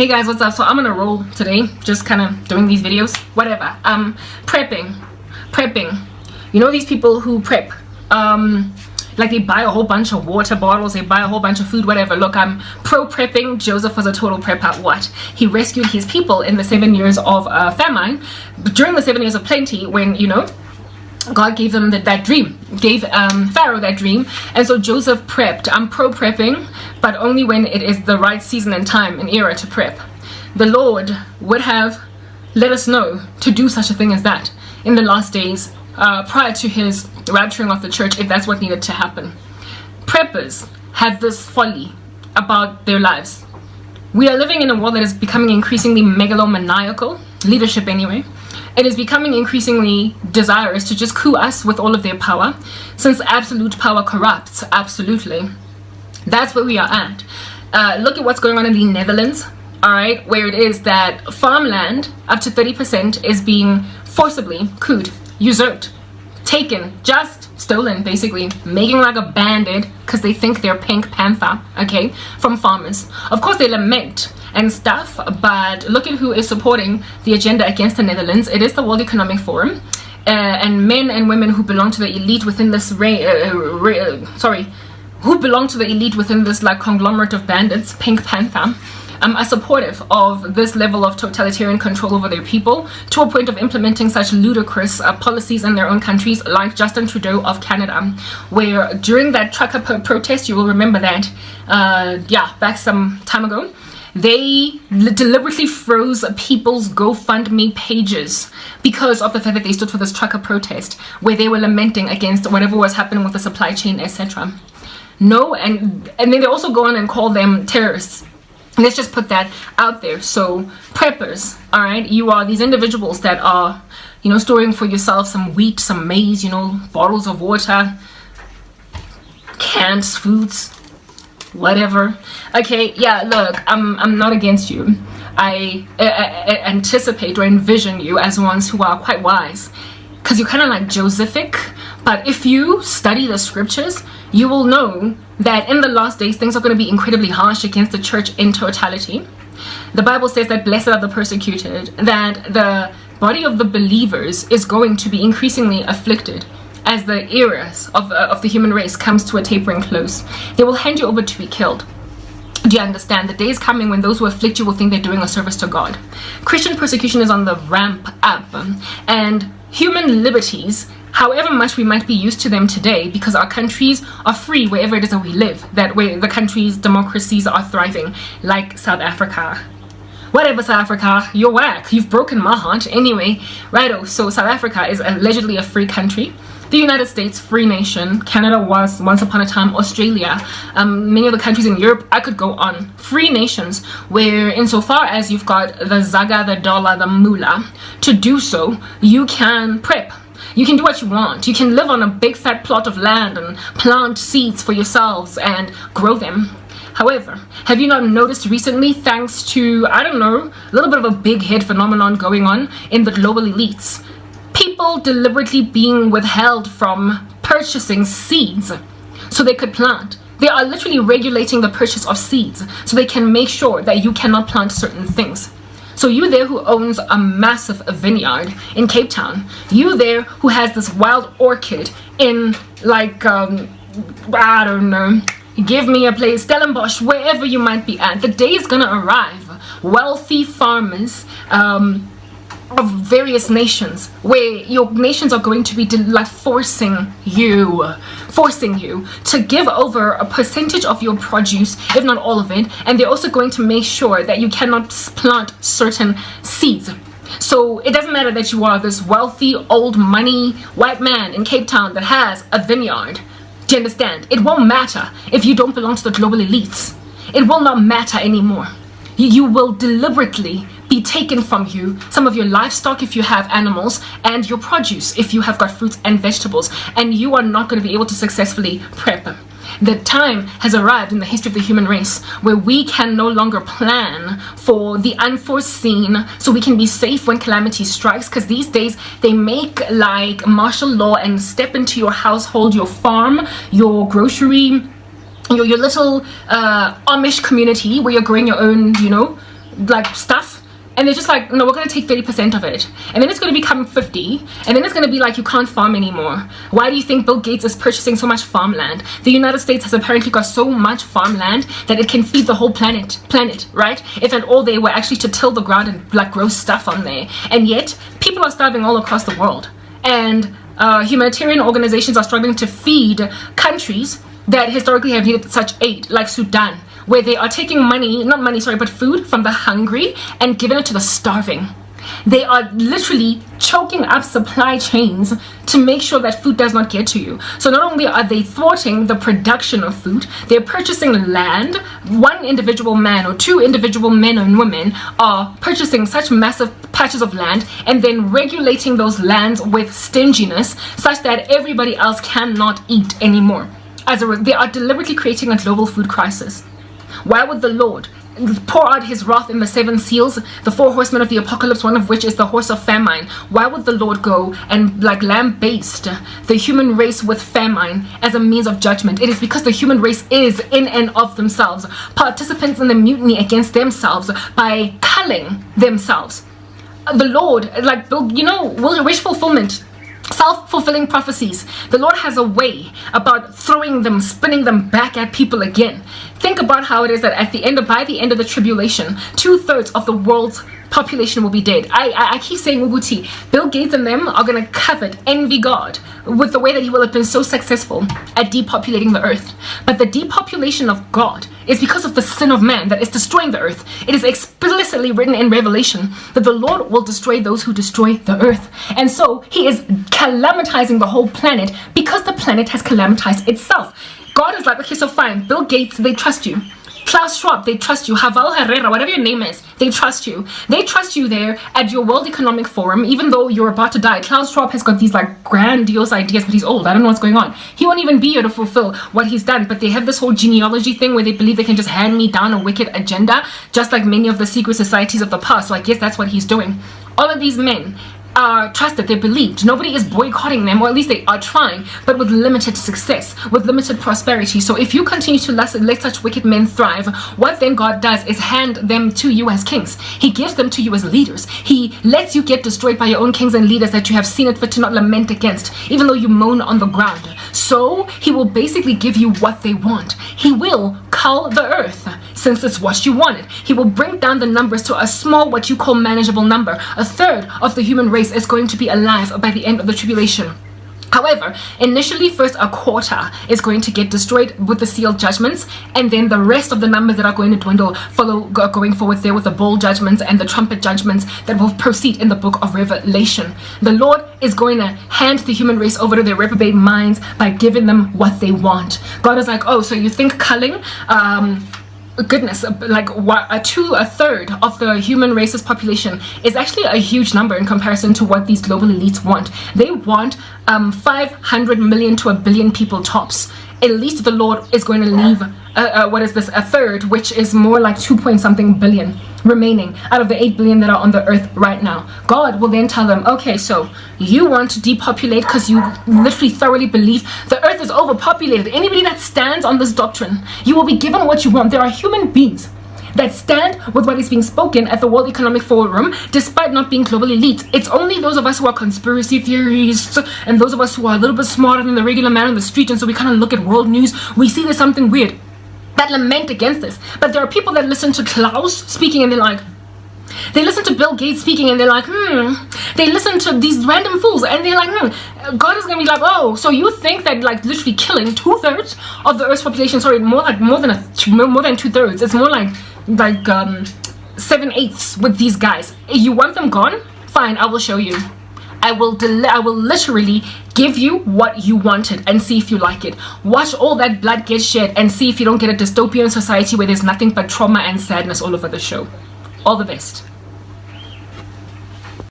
Hey guys, what's up? So I'm gonna roll today, just kind of doing these videos, whatever. Prepping. You know these people who prep, like they buy a whole bunch of water bottles, they buy a whole bunch of food, whatever. Look, I'm pro prepping. Joseph was a total prepper. What? He rescued his people in the 7 years of famine, during the 7 years of plenty, when, you know, God gave them that dream, gave Pharaoh that dream. And so Joseph prepped. I'm pro prepping, but only when it is the right season and time and era to prep. The Lord would have let us know to do such a thing as that in the last days, prior to his rapturing of the church, if that's what needed to happen. Preppers have this folly about their lives. We are living in a world that is becoming increasingly megalomaniacal, leadership anyway. It is becoming increasingly desirous to just coup us with all of their power, since absolute power corrupts. Absolutely. That's where we are at. Look at what's going on in the Netherlands, all right, where it is that farmland, up to 30%, is being forcibly couped, usurped, taken, just stolen, basically, making like a bandit because they think they're Pink Panther, okay, from farmers. Of course, they lament and stuff, but look at who is supporting the agenda against the Netherlands. It is the World Economic Forum, and men and women who belong to the elite within this who belong to the elite within this like conglomerate of bandits, Pink Panther, are supportive of this level of totalitarian control over their people, to a point of implementing such ludicrous policies in their own countries, like Justin Trudeau of Canada, where during that trucker protest, you will remember that, back some time ago, they deliberately froze people's GoFundMe pages because of the fact that they stood for this trucker protest, where they were lamenting against whatever was happening with the supply chain, etc. No, and then they also go on and call them terrorists. Let's just put that out there. So preppers, all right, you are these individuals that are, you know, storing for yourself some wheat, some maize, you know, bottles of water, cans, foods, whatever. Okay, yeah, look, I'm not against you. I anticipate or envision you as ones who are quite wise, because you're kind of like Josephic. But if you study the scriptures, you will know that in the last days, things are going to be incredibly harsh against the church in totality. The Bible says that blessed are the persecuted, that the body of the believers is going to be increasingly afflicted as the eras of the human race comes to a tapering close. They will hand you over to be killed. Do you understand? The day is coming when those who afflict you will think they're doing a service to God. Christian persecution is on the ramp up, and human liberties, however much we might be used to them today, because our countries are free wherever it is that we live, that way the countries' democracies are thriving, like South Africa. Whatever, South Africa, you're whack. You've broken my heart. Anyway, righto, so South Africa is allegedly a free country. The United States, free nation. Canada was once upon a time Australia. Many of the countries in Europe, I could go on. Free nations where, insofar as you've got the zaga, the dollar, the moolah, to do so, you can prep. You can do what you want. You can live on a big fat plot of land and plant seeds for yourselves and grow them. However, have you not noticed recently, thanks to, I don't know, a little bit of a big head phenomenon going on in the global elites, people deliberately being withheld from purchasing seeds so they could plant. They are literally regulating the purchase of seeds so they can make sure that you cannot plant certain things. So you there who owns a massive vineyard in Cape Town, you there who has this wild orchid in like, I don't know, give me a place, Stellenbosch, wherever you might be at, the day is gonna arrive. Wealthy farmers, of various nations, where your nations are going to be like forcing you to give over a percentage of your produce, if not all of it, and they're also going to make sure that you cannot plant certain seeds. So it doesn't matter that you are this wealthy old money white man in Cape Town that has a vineyard. Do you understand? It won't matter if you don't belong to the global elites. It will not matter anymore. You will deliberately be taken from you some of your livestock if you have animals, and your produce if you have got fruits and vegetables, and you are not going to be able to successfully prep. The time has arrived in the history of the human race where we can no longer plan for the unforeseen so we can be safe when calamity strikes, because these days they make like martial law and step into your household, your farm, your grocery, your little Amish community where you're growing your own, you know, like stuff, and they're just like, no, we're going to take 30% of it, and then it's going to become 50, and then it's going to be like, you can't farm anymore. Why do you think Bill Gates is purchasing so much farmland? The United States has apparently got so much farmland that it can feed the whole planet, right? If at all they were actually to till the ground and like grow stuff on there. And yet people are starving all across the world, and humanitarian organizations are struggling to feed countries that historically have needed such aid, like Sudan, where they are taking but food from the hungry and giving it to the starving. They are literally choking up supply chains to make sure that food does not get to you. So not only are they thwarting the production of food, they're purchasing land. One individual man or two individual men and women are purchasing such massive patches of land and then regulating those lands with stinginess such that everybody else cannot eat anymore. They are deliberately creating a global food crisis. Why would the Lord pour out his wrath in the 7 seals, the 4 horsemen of the apocalypse, one of which is the horse of famine? Why would the Lord go and like lambaste the human race with famine as a means of judgment? It is because the human race is in and of themselves participants in the mutiny against themselves by culling themselves. The Lord, like, wish fulfillment, self-fulfilling prophecies. The Lord has a way about spinning them back at people again. Think about how it is that by the end of the tribulation, 2/3 of the world's population will be dead. I keep saying, Uguti, Bill Gates and them are going to covet, envy God with the way that he will have been so successful at depopulating the earth. But the depopulation of God is because of the sin of man that is destroying the earth. It is explicitly written in Revelation that the Lord will destroy those who destroy the earth. And so he is calamitizing the whole planet because the planet has calamitized itself. God is like, okay, so fine, Bill Gates, they trust you. Klaus Schwab, they trust you. Haval Herrera, whatever your name is, they trust you. They trust you there at your World Economic Forum, even though you're about to die. Klaus Schwab has got these like grandiose ideas, but he's old. I don't know what's going on. He won't even be here to fulfill what he's done. But they have this whole genealogy thing where they believe they can just hand me down a wicked agenda, just like many of the secret societies of the past. So I guess that's what he's doing. All of these men are trusted, they're believed. Nobody is boycotting them, or at least they are trying, but with limited success, with limited prosperity. So if you continue to let such wicked men thrive, what then God does is hand them to you as kings. He gives them to you as leaders. He lets you get destroyed by your own kings and leaders that you have seen it fit to not lament against, even though you moan on the ground. So he will basically give you what they want. He will cull the earth, since it's what you wanted. He will bring down the numbers to a small, what you call manageable number. 1/3 of the human race is going to be alive by the end of the tribulation. However, initially, first a quarter is going to get destroyed with the sealed judgments, and then the rest of the numbers that are going to dwindle going forward there with the bowl judgments and the trumpet judgments that will proceed in the book of Revelation. The Lord is going to hand the human race over to their reprobate minds by giving them what they want. God is like, oh, so you think culling, goodness, like 1/3 of the human race's population is actually a huge number in comparison to what these global elites want. They want 500 million to 1 billion people tops. At least the Lord is going to leave 1/3, which is more like 2-point-something billion remaining out of the 8 billion that are on the earth right now. God will then tell them, okay, so you want to depopulate because you literally thoroughly believe the earth is overpopulated. Anybody that stands on this doctrine, you will be given what you want. There are human beings that stand with what is being spoken at the World Economic Forum, despite not being global elites. It's only those of us who are conspiracy theorists and those of us who are a little bit smarter than the regular man on the street, and so we kind of look at world news, we see there's something weird, that lament against this. But there are people that listen to Klaus speaking and they're like, they listen to Bill Gates speaking and they're like, they listen to these random fools and they're like, God is gonna be like, oh, so you think that like literally killing 2/3 of the earth's population, sorry, more than 2/3, it's more like 7/8 with these guys. You want them gone? Fine, I will show you. I will literally give you what you wanted and see if you like it. Watch all that blood get shed and see if you don't get a dystopian society where there's nothing but trauma and sadness all over the show. All the best.